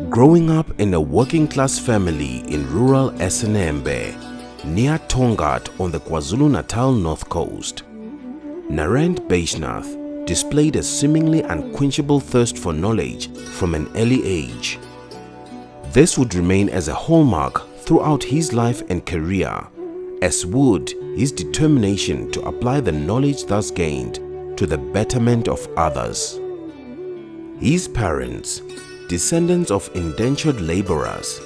Growing up in a working-class family in rural Esenembe, near Tongat on the KwaZulu-Natal North Coast, Narend Baijnath displayed a seemingly unquenchable thirst for knowledge from an early age. This would remain as a hallmark throughout his life and career, as would his determination to apply the knowledge thus gained to the betterment of others. His parents, descendants of indentured laborers,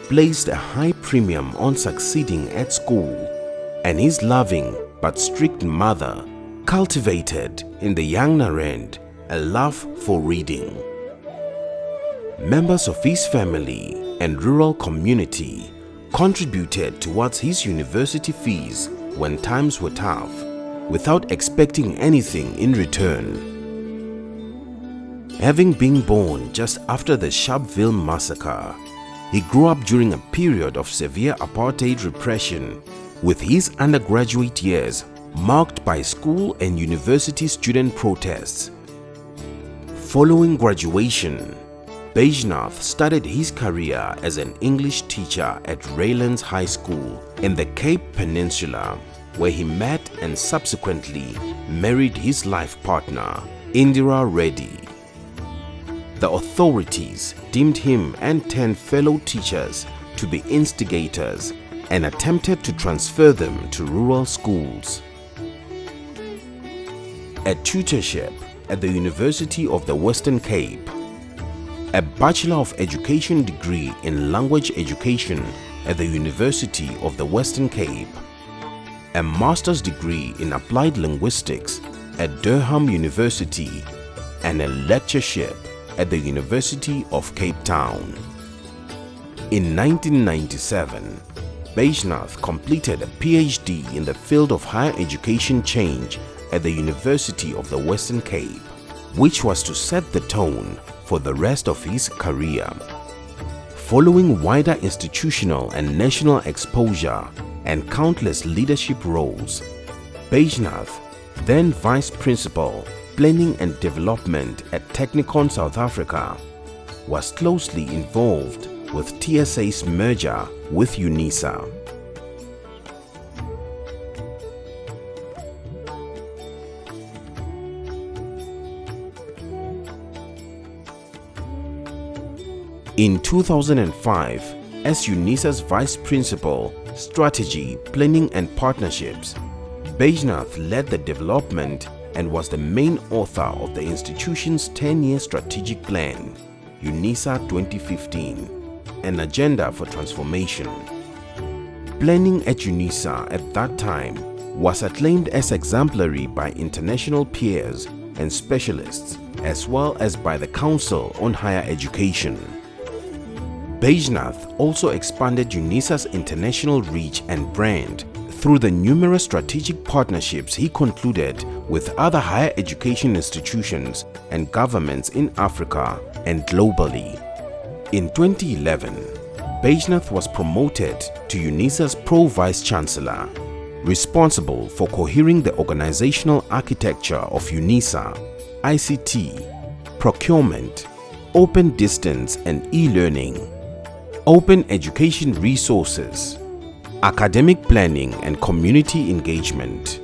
placed a high premium on succeeding at school, and his loving but strict mother cultivated in the young Narend a love for reading. Members of his family and rural community contributed towards his university fees when times were tough, without expecting anything in return. Having been born just after the Sharpeville massacre, he grew up during a period of severe apartheid repression, with his undergraduate years marked by school and university student protests. Following graduation, Baijnath started his career as an English teacher at Raylands High School in the Cape Peninsula, where he met and subsequently married his life partner, Indira Reddy. The authorities deemed him and 10 fellow teachers to be instigators and attempted to transfer them to rural schools. A tutorship at the University of the Western Cape, a Bachelor of Education degree in Language Education at the University of the Western Cape, a Master's degree in Applied Linguistics at Durham University, and a lectureship at the University of Cape Town. In 1997, Baijnath completed a PhD in the field of higher education change at the University of the Western Cape, which was to set the tone for the rest of his career. Following wider institutional and national exposure and countless leadership roles, Baijnath, then Vice Principal, Planning and Development at Technikon South Africa, was closely involved with TSA's merger with Unisa. In 2005, as Unisa's Vice Principal, Strategy, Planning and Partnerships, Baijnath led the development and was the main author of the institution's 10-year strategic plan, Unisa 2015, an agenda for transformation. Planning at Unisa at that time was acclaimed as exemplary by international peers and specialists, as well as by the Council on Higher Education. Baijnath also expanded Unisa's international reach and brand through the numerous strategic partnerships he concluded with other higher education institutions and governments in Africa and globally. In 2011, Baijnath was promoted to Unisa's Pro-Vice Chancellor, responsible for cohering the organizational architecture of Unisa, ICT, procurement, open distance and e-learning, open education resources, academic planning and community engagement.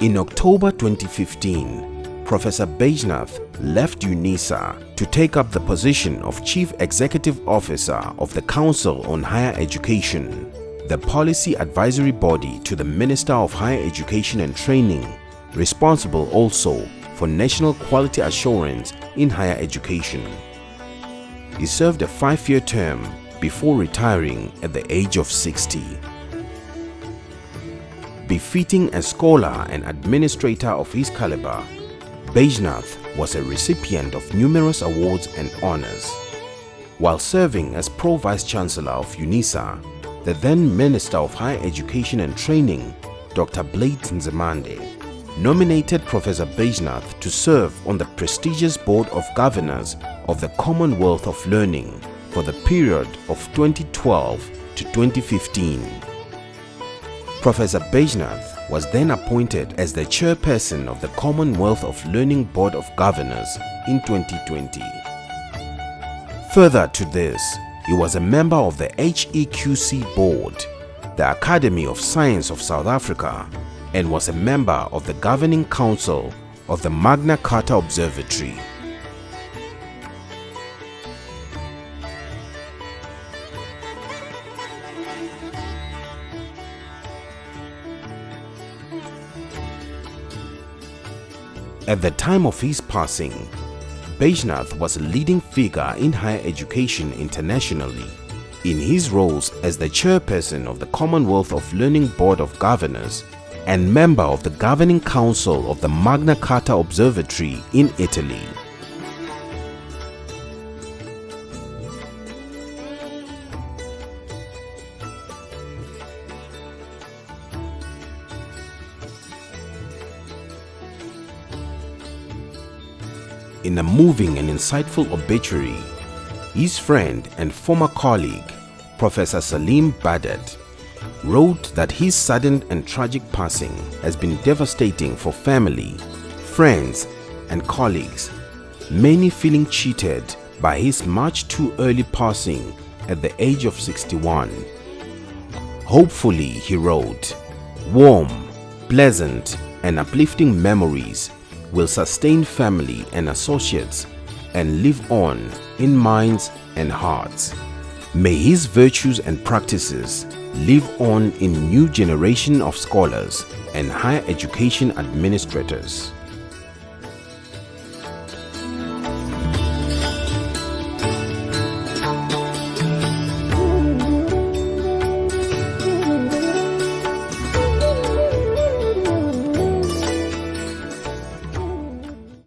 In October 2015, Professor Baijnath left Unisa to take up the position of Chief Executive Officer of the Council on Higher Education, the policy advisory body to the Minister of Higher Education and Training, responsible also for national quality assurance in higher education. He served a 5-year term before retiring at the age of 60. Befitting a scholar and administrator of his caliber, Baijnath was a recipient of numerous awards and honors. While serving as Pro-Vice Chancellor of Unisa, the then Minister of Higher Education and Training, Dr. Blade Nzimande, nominated Professor Baijnath to serve on the prestigious Board of Governors of the Commonwealth of Learning for the period of 2012 to 2015. Professor Baijnath was then appointed as the chairperson of the Commonwealth of Learning Board of Governors in 2020. Further to this, he was a member of the HEQC Board, the Academy of Science of South Africa, and was a member of the Governing Council of the Magna Carta Observatory. At the time of his passing, Baijnath was a leading figure in higher education internationally, in his roles as the chairperson of the Commonwealth of Learning Board of Governors and member of the Governing Council of the Magna Carta Observatory in Italy. In a moving and insightful obituary, his friend and former colleague, Professor Salim Badat, wrote that his sudden and tragic passing has been devastating for family, friends, and colleagues, many feeling cheated by his much too early passing at the age of 61. Hopefully, he wrote, warm, pleasant, and uplifting memories will sustain family and associates and live on in minds and hearts. May his virtues and practices live on in new generation of scholars and higher education administrators.